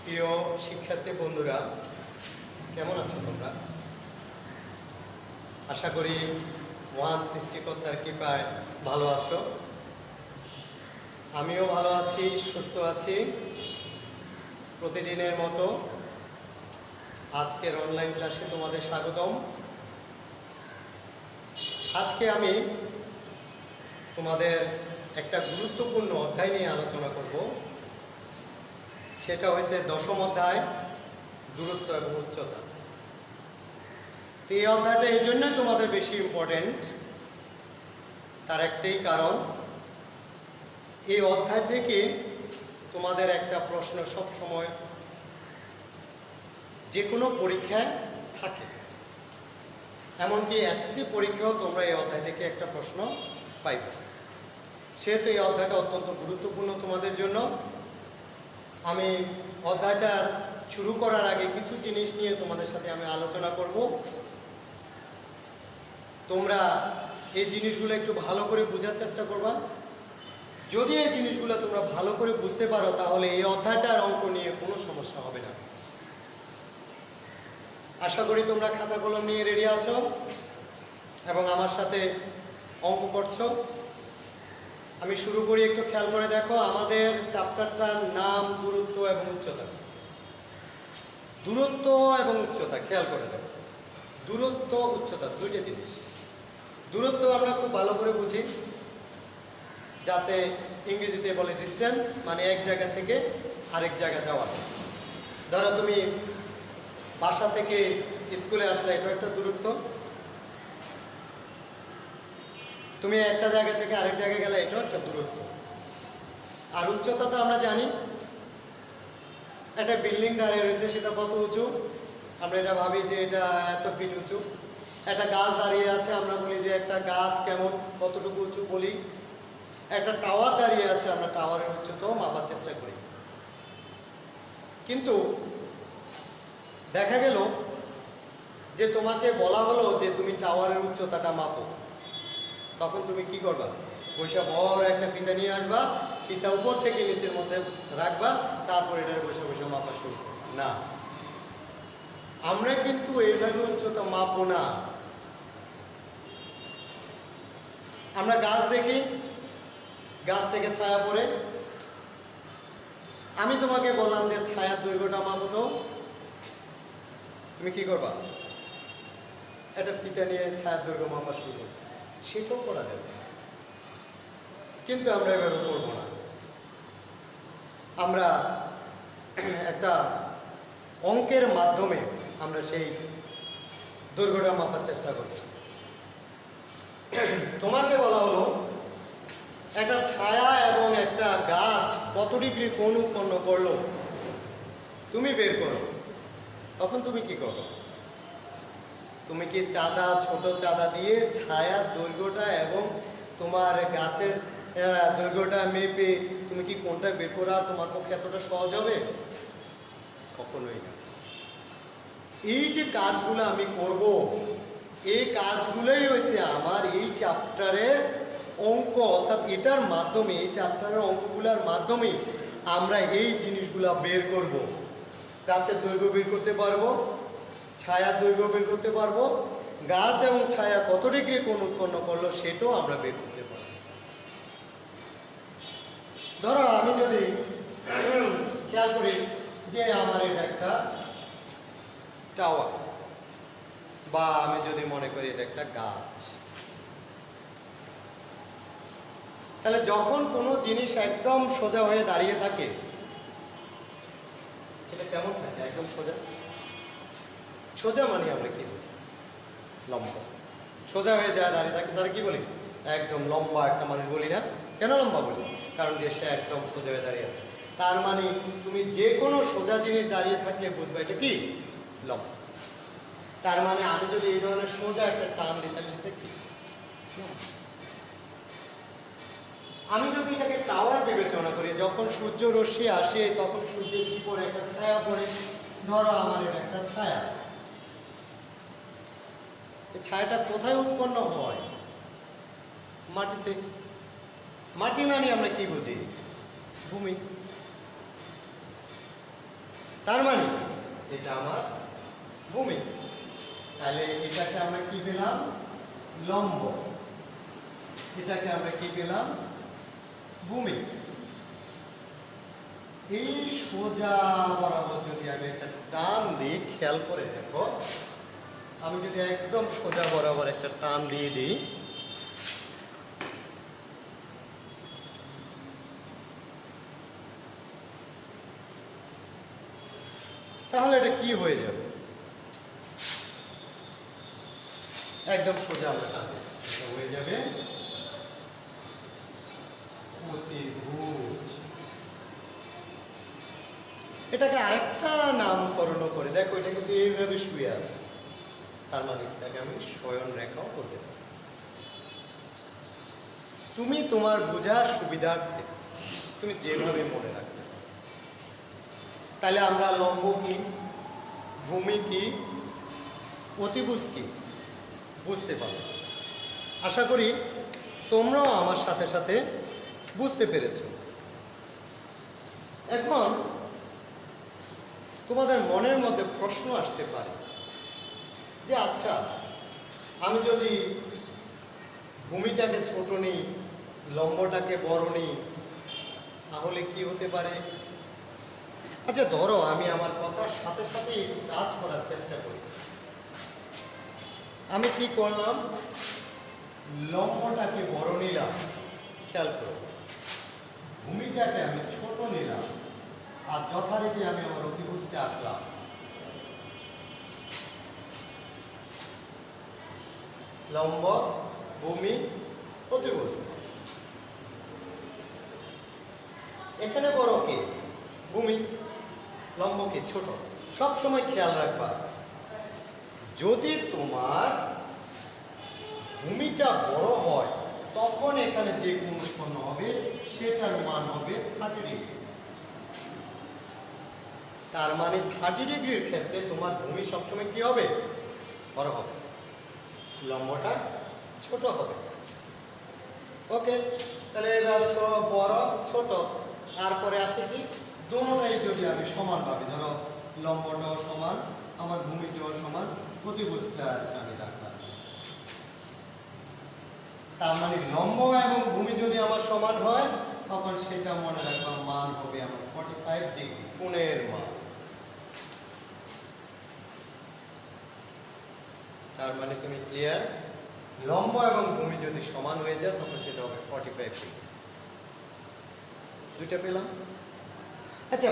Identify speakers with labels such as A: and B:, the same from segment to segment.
A: প্রিয় শিক্ষার্থী বন্ধুরা, কেমন আছো তোমরা? আশা করি মহান সৃষ্টিকর্তার কৃপায় ভালো আছো। আমিও ভালো আছি, সুস্থ আছি। প্রতিদিনের মতো আজকের অনলাইন ক্লাসে তোমাদের স্বাগতম। আজকে আমি তোমাদের একটা গুরুত্বপূর্ণ অধ্যায় নিয়ে আলোচনা করব। সেটা হচ্ছে দশম অধ্যায়, দূরত্ব এবং উচ্চতা। তো এই অধ্যায়টা এই জন্যই তোমাদের বেশি ইম্পর্টেন্ট, তার একটাই কারণ, এই অধ্যায় থেকে তোমাদের একটা প্রশ্ন সব সময় যে কোনো পরীক্ষায় থাকে। এমনকি এসএসসি পরীক্ষাও তোমরা এই অধ্যায় থেকে একটা প্রশ্ন পাইবে। সেহেতু এই অধ্যায়টা অত্যন্ত গুরুত্বপূর্ণ তোমাদের জন্য। আমি অধ্যায়টা শুরু করার আগে কিছু জিনিস নিয়ে তোমাদের সাথে আমি আলোচনা করব। তোমরা এই জিনিসগুলো একটু ভালো করে বোঝার চেষ্টা করবা। যদি এই জিনিসগুলো তোমরা ভালো করে বুঝতে পারো, তাহলে এই অধ্যায়টার অঙ্ক নিয়ে কোনো সমস্যা হবে না। আশা করি তোমরা খাতা কলম নিয়ে রেডি আছো এবং আমার সাথে অঙ্ক করছো। আমি শুরু করি, একটু খেয়াল করে দেখো। আমাদের চ্যাপ্টারটার নাম দূরত্ব এবং উচ্চতা। দূরত্ব এবং উচ্চতা, খেয়াল করে দেখো। দূরত্ব উচ্চতা দুইটা জিনিস। দূরত্ব আমরা খুব ভালো করে বুঝি, যাতে ইংরেজিতে বলে ডিস্টেন্স, মানে এক জায়গা থেকে আরেক জায়গা যাওয়া। ধরো তুমি বাসা থেকে স্কুলে আসলে, এটা একটা দূরত্ব। তুমি একটা জায়গা থেকে আরেক জায়গায় গেলে, এটাও একটা দূরত্ব। আর উচ্চতা তো আমরা জানি, একটা বিল্ডিং দাঁড়িয়ে রয়েছে, সেটা কত উঁচু, আমরা এটা ভাবি যে এটা এত ফিট উঁচু। একটা গাছ দাঁড়িয়ে আছে, আমরা বলি যে একটা গাছ কেমন, কতটুকু উঁচু বলি। একটা টাওয়ার দাঁড়িয়ে আছে, আমরা টাওয়ারের উচ্চতাও মাপার চেষ্টা করি। কিন্তু দেখা গেল যে তোমাকে বলা হলো যে তুমি টাওয়ারের উচ্চতাটা মাপো, তখন তুমি কি করবা? বৈশা বড় একটা ফিতা নিয়ে আসবা, ফিতা উপর থেকে নিচের মধ্যে রাখবা, তারপর এটার বসে বসে মাপা শুরু করবা। না, আমরা কিন্তু এইভাবে উচ্চতা মাপবো না। আমরা গাছ দেখি, গাছ থেকে ছায়া পড়ে, আমি তোমাকে বললাম যে ছায়ার দৈর্ঘ্যটা মাপো, তো তুমি কি করবা? একটা ফিতা নিয়ে ছায়ার দৈর্ঘ্য মাপা শুরু করবে। সেটাও করা যাবে, কিন্তু আমরা এভাবে করবো না। আমরা একটা অঙ্কের মাধ্যমে আমরা সেই দৈর্ঘ্যটা মাপার চেষ্টা করব। তোমাকে বলা হলো একটা ছায়া এবং একটা গাছ কত ডিগ্রি কোণ উৎপন্ন করলো তুমি বের করো। তখন তুমি কি করো? তুমি কি চাঁদা, ছোট চাঁদা দিয়ে ছায়ার দৈর্ঘ্যটা এবং তোমার গাছের দৈর্ঘ্যটা মেপে তুমি কি কোনটা বের করা তোমার পক্ষে এতটা সহজ হবে? কখনোই না। এই যে কাজগুলো আমি করব, এই কাজগুলোই হয়েছে আমার এই চ্যাপ্টারের অঙ্ক। অর্থাৎ এটার মাধ্যমে, এই চ্যাপ্টারের অঙ্কগুলোর মাধ্যমে আমরা এই জিনিসগুলো বের করব। গাছের দৈর্ঘ্য বের করতে পারবো, ছায়ার দৈর্ঘ্য বের করতে পারবো, গাছ এবং ছায়া কত ডিগ্রি কোণ উৎপন্ন করলো সেটাও আমরা বের করতে পারবো। ধরো আমি যদি খেয়াল করি যে আমার এটা একটা টাওয়ার, বা আমি যদি মনে করি এটা একটা গাছ, তাহলে যখন কোনো জিনিস একদম সোজা হয়ে দাঁড়িয়ে থাকে, সেটা কেমন থাকে? একদম সোজা। সোজা মানে আমরা কি বুঝি? লম্বা। সোজা হয়ে যায় দাঁড়িয়ে থাকে, তারা কি বলি? একদম লম্বা একটা মানুষ বলি না? কেন লম্বা বলি? কারণ যে সে একদম সোজা হয়ে দাঁড়িয়ে আছে। তার মানে তুমি যে কোনো সোজা জিনিস দাঁড়িয়ে থাকলে বুঝবে এটা কি? লম্বা। তার মানে আমি যদি এই ধরনের সোজা একটা টান দিই, তাহলে সেটা কি? আমি যদি এটাকে টাওয়ার বিবেচনা করি, যখন সূর্য রশ্মি আসে তখন সূর্যের কি পরে? একটা ছায়া পড়ে। ধরো আমার এটা একটা ছায়া। এই ছায়াটা কোথায় উৎপন্ন হয়? মাটিতে। মাটি মানে আমরা কি বুঝি? ভূমি। তার মানে এটা আমার ভূমি। তাহলে এটাকে আমরা কি পেলাম? লম্ব। এটাকে আমরা কি পেলাম? ভূমি। এই সোজা বরাবর যদি আমি একটা টান দিই, খেয়াল করে দেখো, আমি যদি একদম সোজা বরাবর একটা টান দিয়ে দিই, তাহলে এটা কি হয়ে যাবে? একদম সোজা আমরা টান দিই, এটা হয়ে যাবে অতিভুজ। এটাকে আরেকটা নামকরণ করে দেখো, এটা কিন্তু এইভাবে শুয়ে আছে, তার মানে এটাকে আমি শয়ন রেখাও বলতে পারি। তুমি তোমার বোঝার সুবিধার্থে তুমি যেভাবে মনে রাখবে। তাহলে আমরা লম্ব কি, ভূমি কি, অতিভুজ কি বুঝতে পারো। আশা করি তোমরাও আমার সাথে সাথে বুঝতে পেরেছ। এখন তোমাদের মনের মধ্যে প্রশ্ন আসতে পারে যে আচ্ছা, আমি যদি ভূমিটাকে ছোট নিই, লম্বটাকে বড় নিই, তাহলে কি হতে পারে? আচ্ছা ধরো আমি আমার কথার সাথে সাথে একটু কাজ করার চেষ্টা করি। আমি কি করলাম? লম্বটাকে বড় নিলাম, খেয়াল করো, ভূমিটাকে আমি ছোট নিলাম, আর যথারীতি আমি আমার অতিভুজটা আঁকলাম। লম্ব, ভূমি, অতিভুজ। এখানে বড় কে? ভূমি। লম্ব কে? ছোট। সব সময় খেয়াল রাখবা, যদি তোমার ভূমিটা বড় হয় তখন এখানে যে কোণ উৎপন্ন হবে সেটার মান হবে 30 ডিগ্রি। তার মানে 30 ডিগ্রির ক্ষেত্রে তোমার ভূমি সবসময় কি হবে? বড় হবে, লম্বটা ছোট হবে। ওকে, তাহলে এবার বড় ছোট, তারপরে আসে কি, দুটোটাই যদি আমি সমান ভাবে, ধরো লম্বটাও সমান, আমার ভূমিটাও সমান, অতিভুজটা আছে আমি রাখলাম। তার মানে লম্ব এবং ভূমি যদি আমার সমান হয় তখন সেটা মনে রাখবা মান হবে আমার 45 ডিগ্রি, কোণের মান। তার মানে তুমি ক্লিয়ার? লম্ব এবং ভূমি যদি সমান হয়ে যায় তখন সেটা হবে 45 ডিগ্রি। দুইটা পেলাম। আচ্ছা,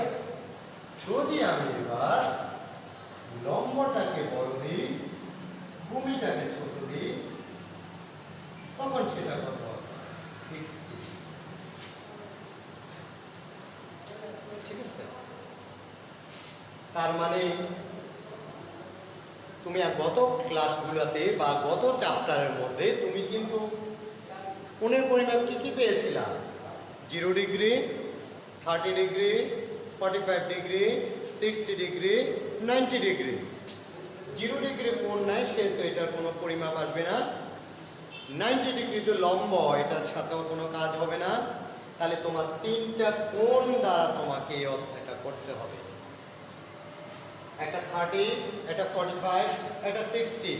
A: যদি আমি এবার লম্বটাকে বড় দিই, ভূমিটাকে ছোট দিই, তখন সেটা কত হবে? 60। ঠিক আছে? তার মানে তুমি গত ক্লাসগুলোতে বা গত চ্যাপ্টারের মধ্যে তুমি কিন্তু কোণের পরিমাপ কি কি পেয়েছিলা? 0 degree, 30 degree, 45 degree, 60 degree, 90 degree. 0 degree কোণ নাই, সেহেতু এটার কোনো পরিমাপ আসবে না। 90 ডিগ্রি তো লম্ব, এটার সাথেও কোনো কাজ হবে না। তাহলে তোমার তিনটা কোণ দ্বারা তোমাকে এই অধ্যায়টা করতে হবে, একটা 30, একটা 45, একটা 60।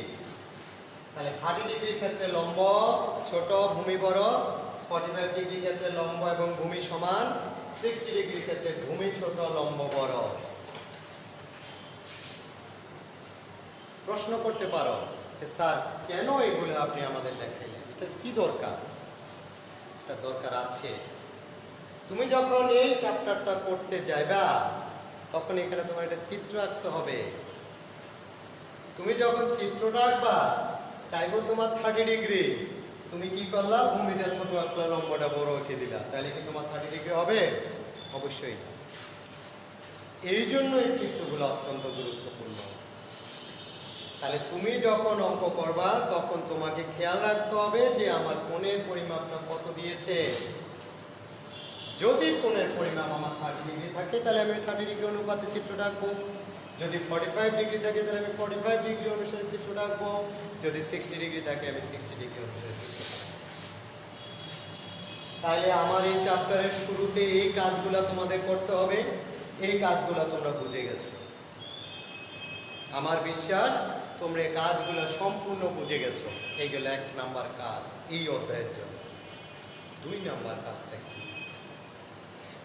A: তাহলে 30 ডিগ্রির ক্ষেত্রে লম্ব ছোট, ভূমি বড়, 45 ডিগ্রির ক্ষেত্রে লম্ব এবং ভূমি সমান, 60 ডিগ্রির ক্ষেত্রে ভূমি ছোট, লম্ব বড়। প্রশ্ন করতে পারো যে স্যার কেন এগুলো আপনি আমাদের দেখাইলেন, এটা কি দরকার? এটা দরকার আছে। তুমি যখন এই চ্যাপ্টারটা করতে যাইবা তখন এখানে তোমার একটা চিত্র আঁকতে হবে। তুমি যখন চিত্রটা আঁকবা, চাইবো তোমার 30 ডিগ্রি, তুমি কি করলা? ভূমিটা ছোট আঁকলা, লম্বটা বড় উঠিয়ে দিলা, তাহলে কি তোমার 30 ডিগ্রি হবে? অবশ্যই। এই জন্য এই চিত্রগুলো অত্যন্ত গুরুত্বপূর্ণ। তাহলে তুমি যখন অঙ্ক করবা তখন তোমাকে খেয়াল রাখতে হবে যে আমার কোণের পরিমাপটা কত দিয়েছে। যদি কোণের পরিমাপ আমার 30 ডিগ্রি থাকে তাহলে আমি 30 ডিগ্রি অনুপাতে চিত্রটা আঁকবো। যদি 45 ডিগ্রি থাকে তাহলে আমি 45 ডিগ্রি অনুসারে চিত্রটা আঁকবো। যদি 60 ডিগ্রি থাকে আমি 60 ডিগ্রি অনুসারে চিত্রটা আঁকবো। তাহলে আমার এই চ্যাপ্টারের শুরুতে এই কাজগুলো তোমাদের করতে হবে। এই কাজগুলো তোমরা বুঝে গেছো। আমার বিশ্বাস তোমরা এই কাজগুলো সম্পূর্ণ বুঝে গেছো। এইগুলো 1 নাম্বার কাজ এই অধ্যায়ের জন্য। 2 নাম্বার কাজটা কি?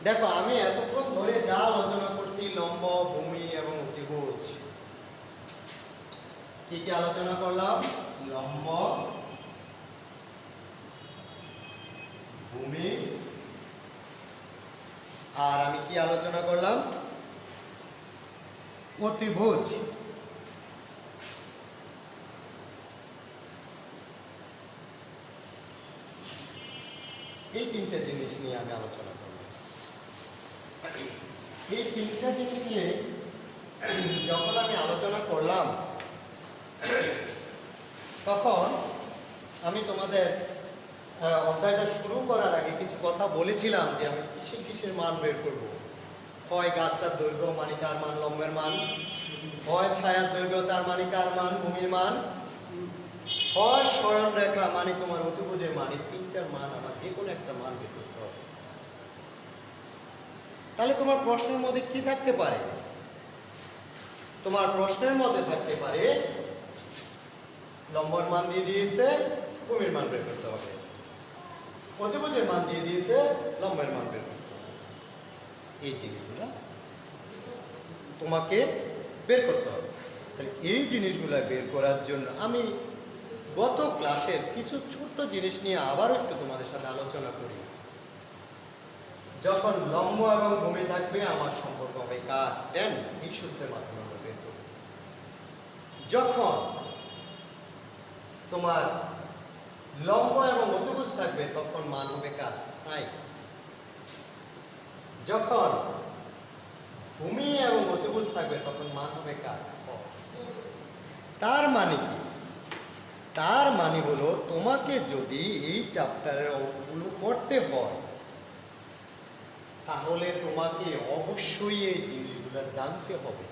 A: দেখো, আমি এতক্ষণ ধরে যা আলোচনা করছি, লম্ব, ভূমি এবং অতিভুজ। কি কি আলোচনা করলাম? লম্ব, ভূমি, আর আমি কি আলোচনা করলাম? অতিভুজ। এই 3টা জিনিস নিয়ে আমি আলোচনা করব। এই 3টা জিনিস নিয়ে যখন আমি আলোচনা করলাম, তখন আমি তোমাদের অধ্যায়টা শুরু করার আগে কিছু কথা বলেছিলাম যে আমি কিসের মান বের করব। হয় গাছটার দৈর্ঘ্য মানে কার মান, লম্বের মান, হয় ছায়ার দৈর্ঘ্য তার মানে কার মান, ভূমির মান, হয় শয়ন রেখা মানে তোমার অতিভুজের মান। এই 3টার মান আমার যে কোনো একটা মান বের করতে হবে। তাহলে তোমার প্রশ্নের মধ্যে কি থাকতে পারে? তোমার প্রশ্নের মধ্যে থাকতে পারে লম্বর মান দিয়ে দিয়েছে, ভূমির মান বের করতে হবে, অতিভুজের মান দিয়ে দিয়েছে, লম্বের মান বের করতে হবে। এই জিনিসগুলো তোমাকে বের করতে হবে। তাহলে এই জিনিসগুলো বের করার জন্য আমি গত ক্লাসের কিছু ছোট্ট জিনিস নিয়ে আবারও একটু তোমাদের সাথে আলোচনা করি। যখন লম্ব এবং ভূমি থাকবে, আমার সম্পর্ক হবে কার, tan, এই সূত্রের মাধ্যমে আমরা বের করব। যখন তোমার লম্ব এবং অতিভুজ থাকবে, তখন মান হবে কার, sin। যখন ভূমি এবং অতিভুজ থাকবে, তখন মান হবে কার, cos। তার মানে কি? তার মানে হলো তোমাকে যদি এই চ্যাপ্টারের অঙ্কগুলো করতে হয়, তাহলে তোমাকে অবশ্যই এই জিনিসগুলো জানতে হবে।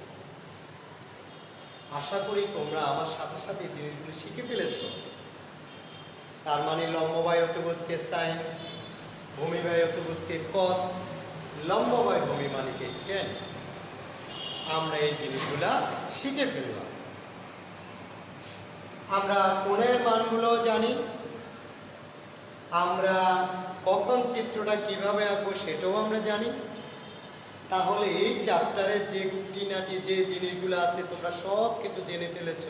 A: আশা করি তোমরা আমার সাথে সাথে এই জিনিসগুলো শিখে ফেলেছ। তার মানে লম্ব বাই অতিভুজকে সাইন, ভূমি বাই অতিভুজকে কস, লম্ব বাই ভূমি মানে কি tan। আমরা এই জিনিসগুলা শিখে ফেললাম। আমরা কোণের মানগুলো জানি, আমরা কখন চিত্রটা কিভাবে আঁকবো সেটাও আমরা জানি। তাহলে এই চ্যাপ্টারের যে খুঁটিনাটি যে জিনিসগুলো আছে তোমরা সব কিছু জেনে ফেলেছ।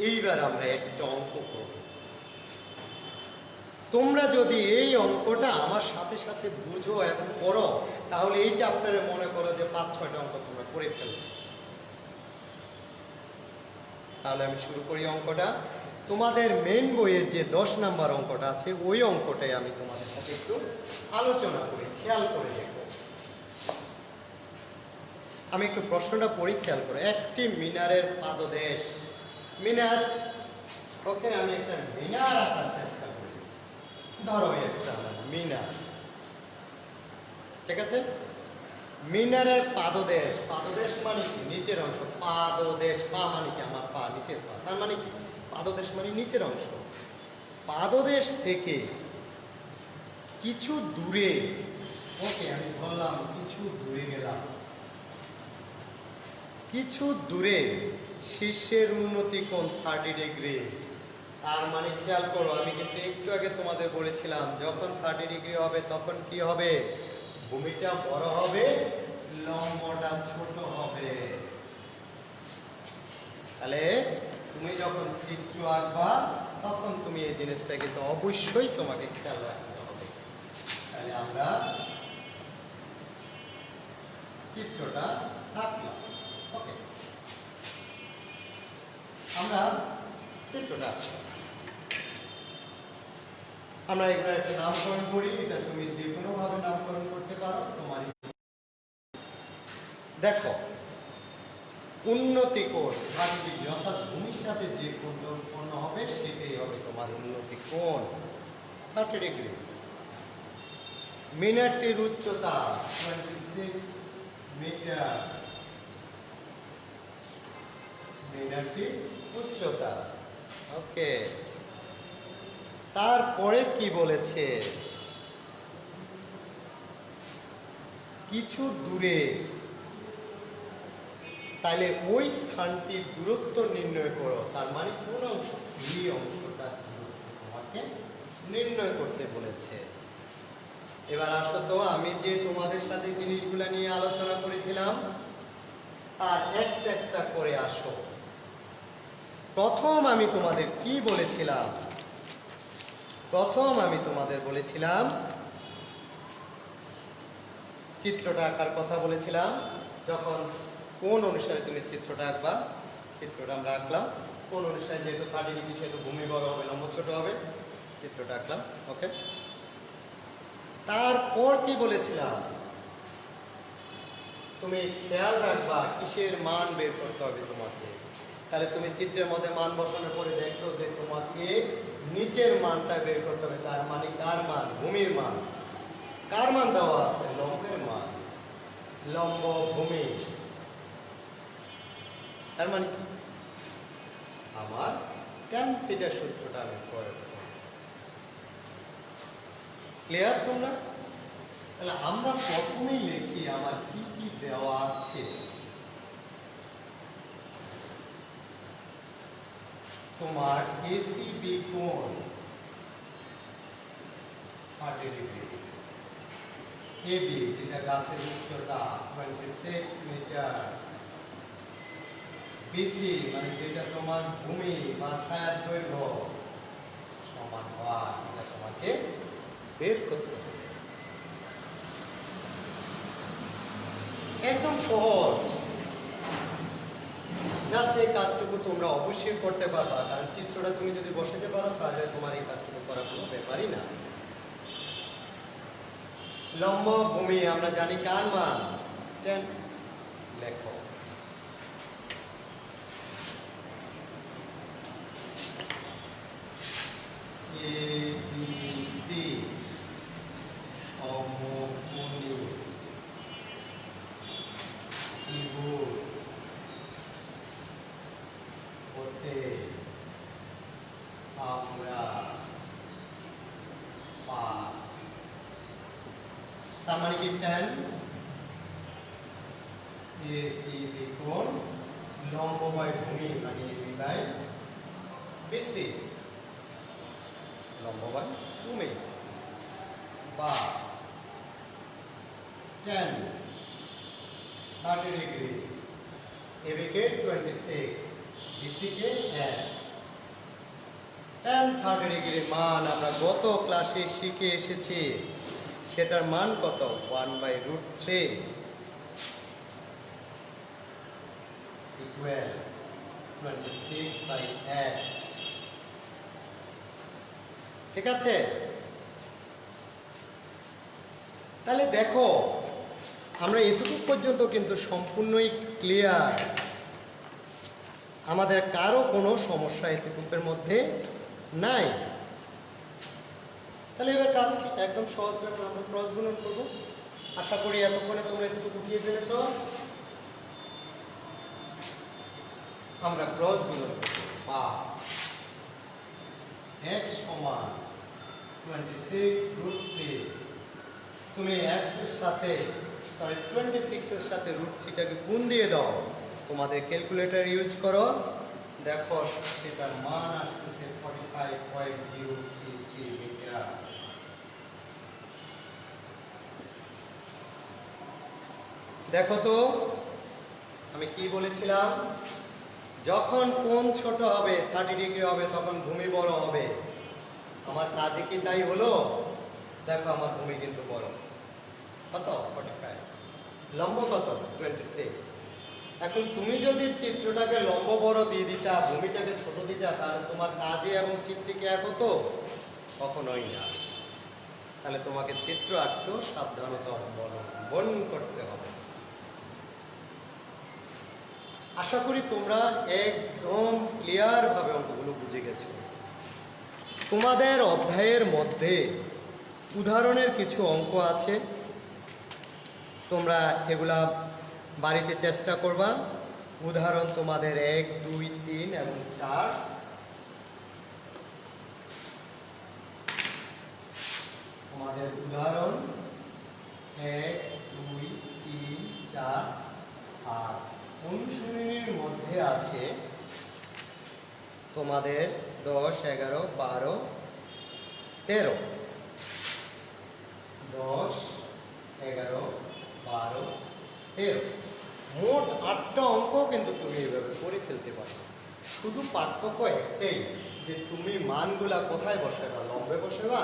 A: এইবার আমরা একটা অঙ্ক করব। তোমরা যদি এই অঙ্কটা আমার সাথে সাথে বুঝো এবং করো, তাহলে এই চ্যাপ্টারে মনে করো যে 5-6টা অঙ্ক তোমরা করে ফেলছো। তাহলে আমি শুরু করি অঙ্কটা। তোমাদের মেইন বইয়ের যে 10 নাম্বার অঙ্কটা আছে, ওই অঙ্কটাই আমি তোমাদের সাথে একটু আলোচনা করি, খেয়াল করে দেখো। আমি একটু প্রশ্নটা পড়ি, খেয়াল করো। একটি মিনারের পাদদেশ, মিনার, ওকে, আমি একটা মিনার আঁকার চেষ্টা করি। ধরো একটা মিনার, ঠিক আছে? মিনারের পাদদেশ, পাদদেশ মানে কি? নিচের অংশ। পাদদেশ, পা মানে কি? আমার পা, নিচের পা। তার মানে কি? পাদদেশ মানে নিচের অংশ। পাদদেশ থেকে কিছু দূরে, ওকে, আমি ধরলাম কিছু দূরে গেলাম, কিছু দূরে শীর্ষের উন্নতি কোণ 30 ডিগ্রি। তার মানে খেয়াল করো, আমি কিন্তু একটু আগে তোমাদের বলেছিলাম যখন 30 ডিগ্রি হবে তখন কি হবে? ভূমিটা বড় হবে, লম্বটা ছোট হবে। তাহলে তুমি যখন চিত্র আঁকবা তখন তুমি এই জিনিসটা কিন্তু অবশ্যই তোমাকে খেয়াল রাখতে হবে। তাহলে আমরা চিত্রটা আঁকলাম, ওকে, আমরা চিত্রটা আঁকলাম। আমরা এবার একটা নামকরণ করি, এটা তুমি যে কোনো ভাবে নামকরণ করতে পারো, তোমার। দেখো, উন্নতি কোণ 30 ডিগ্রি, অর্থাৎ ভূমির সাথে যে কোণটা উৎপন্ন হবে সেটাই হবে তোমার উন্নতি কোণ 30 ডিগ্রি। মিনারটির উচ্চতা 26 মিটার, মিনারটির উচ্চতা, ওকে। তারপরে কি বলেছে? কিছু দূরে, তাহলে ওই স্থানটির দূরত্ব নির্ণয় করো। তার মানে কোন অংশ? এই অংশটার দূরত্ব তোমাকে নির্ণয় করতে বলেছে। এবার আসো তো, আমি যে তোমাদের সাথে জিনিসগুলো নিয়ে আলোচনা করেছিলাম তার একটা একটা করে আসো। প্রথম আমি তোমাদের কি বলেছিলাম? প্রথম আমি তোমাদের বলেছিলাম চিত্রটা আঁকার কথা বলেছিলাম। যখন কোন অনুসারে তুমি চিত্রটা আঁকবা, চিত্রটা আমরা আঁকলাম। কোন অনুসারে, যেহেতু 30 ডিগ্রি সেহেতু ভূমি বড় হবে, লম্ব ছোট হবে। চিত্রটা আঁকলাম, ওকে। তারপর কি বলেছিলাম? তুমি খেয়াল রাখবা কিসের মান বের করতে হবে তোমাকে। তাহলে তুমি চিত্রের মধ্যে মান বসানোর পরে দেখছো যে তোমাকে নিচের মানটা বের করতে হবে। তার মানে কার মান? ভূমির মান। কার মান দেওয়া আছে? লম্বের মান। লম্ব ভূমি, তার মানে কি? আমার tan θ সূত্রটা আমি প্রয়োগ করব। ক্লিয়ার তোমরা? তাহলে আমরা প্রথমেই লিখি আমার কি কি দেওয়া আছে। তোমার ACB কোণ 30 ডিগ্রি, AB যেটা গাছের উচ্চতা 26 মিটার, BC মানে যেটা তোমার ভূমি বা ছায়ার দৈর্ঘ্য সমান হওয়া, এটা তোমাকে বের করতে হবে। একদম সহজ। জাস্ট এই কাজটুকু তোমরা অবশ্যই করতে পারবা, কারণ চিত্রটা তুমি যদি বসাতে পারো তাহলে তোমার এই কাজটুকু করা কোনো ব্যাপারই না। লম্ব ভূমি আমরা জানি কার মান? 10। লেখো ABC সমকোণী ত্রিভুজ হতে আমরা পাই। তার মানে কি? 10 ACB কোণ লম্ব বাই ভূমি মানে AB বাই BC, লম্ব বাই ভূমি, বা 10 30 ডিগ্রি, AB কে 26, BC কে S। tan 30 ডিগ্রির মান আমরা গত ক্লাসে শিখে এসেছি। সেটার মান কত? 1/√3 equal 26/x। ঠিক আছে? তাহলে দেখো, আমরা এতটুকু পর্যন্ত কিন্তু সম্পূর্ণই ক্লিয়ার। আমাদের কারো কোনো সমস্যা এতটুকুর মধ্যে নাই। তাহলে এবার কাজ কি? একদম সহজ ব্যাপার, আমরা ক্রস গুণন করব। আশা করি এতক্ষণে তোমরা এতটুকু উঠিয়ে ফেলেছ। আমরা ক্রস গুণন করব। বা x সমান 26√3। তুমি x এর সাথে 26 এর সাথে √3টাকে গুণ দিয়ে দাও। তোমাদের ক্যালকুলেটর ইউজ করো, দেখো সেটার মান আসতেছে 45.033 মিটার। দেখো তো আমি কি বলেছিলাম? যখন কোণ ছোট হবে 30 ডিগ্রি হবে তখন ভূমি বড় হবে। আমার কাজে কি তাই হলো? দেখো আমার ভূমি কিন্তু বড়। কত? 45। লম্ব কত? 26। এখন তুমি যদি চিত্রটাকে লম্ব বড় দিয়ে দিতা, ভূমিটাকে ছোট দিতা, তাহলে তোমার কাজে এবং চিত্রে কি এক হতো? কখনোই না। তাহলে তোমাকে চিত্র আঁকতেও সাবধানতা অবলম্বন করতে হবে। আশা করি তোমরা একদম ক্লিয়ার ভাবে অঙ্কগুলো বুঝে গেছো। তোমাদের অধ্যায়ের মধ্যে উদাহরণের কিছু অঙ্ক আছে, তোমরা এগুলা বাড়িতে চেষ্টা করবা। উদাহরণ তোমাদের 1, 2, 3 এবং 4। তোমাদের উদাহরণ 1, 2, 4 আর অনুশীলনীর মধ্যে আছে তোমাদের 10, 11, 12, 13। 10, 11, 12, 13 মোট 8টা অঙ্ক কিন্তু তুমি এইভাবে করে ফেলতে পারো। শুধু পার্থক্য একটাই যে তুমি মানগুলা কোথায় বসাবা, লম্বে বসাবা,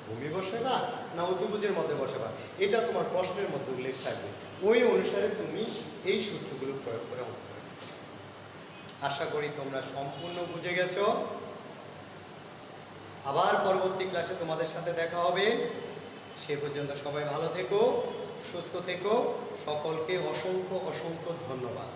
A: ভূমি বসাবা না অতিভুজের মধ্যে বসাবা, এটা তোমার প্রশ্নের মধ্যে উল্লেখ থাকবে। ওই অনুসারে তুমি এই সূত্রগুলো প্রয়োগ করে অঙ্ক করবে। আশা করি তোমরা সম্পূর্ণ বুঝে গেছো। আবার পরবর্তী ক্লাসে তোমাদের সাথে দেখা হবে। সে পর্যন্ত সবাই ভালো থেকো, সুস্থ থেকো। সকলকে অসংখ্য অসংখ্য ধন্যবাদ।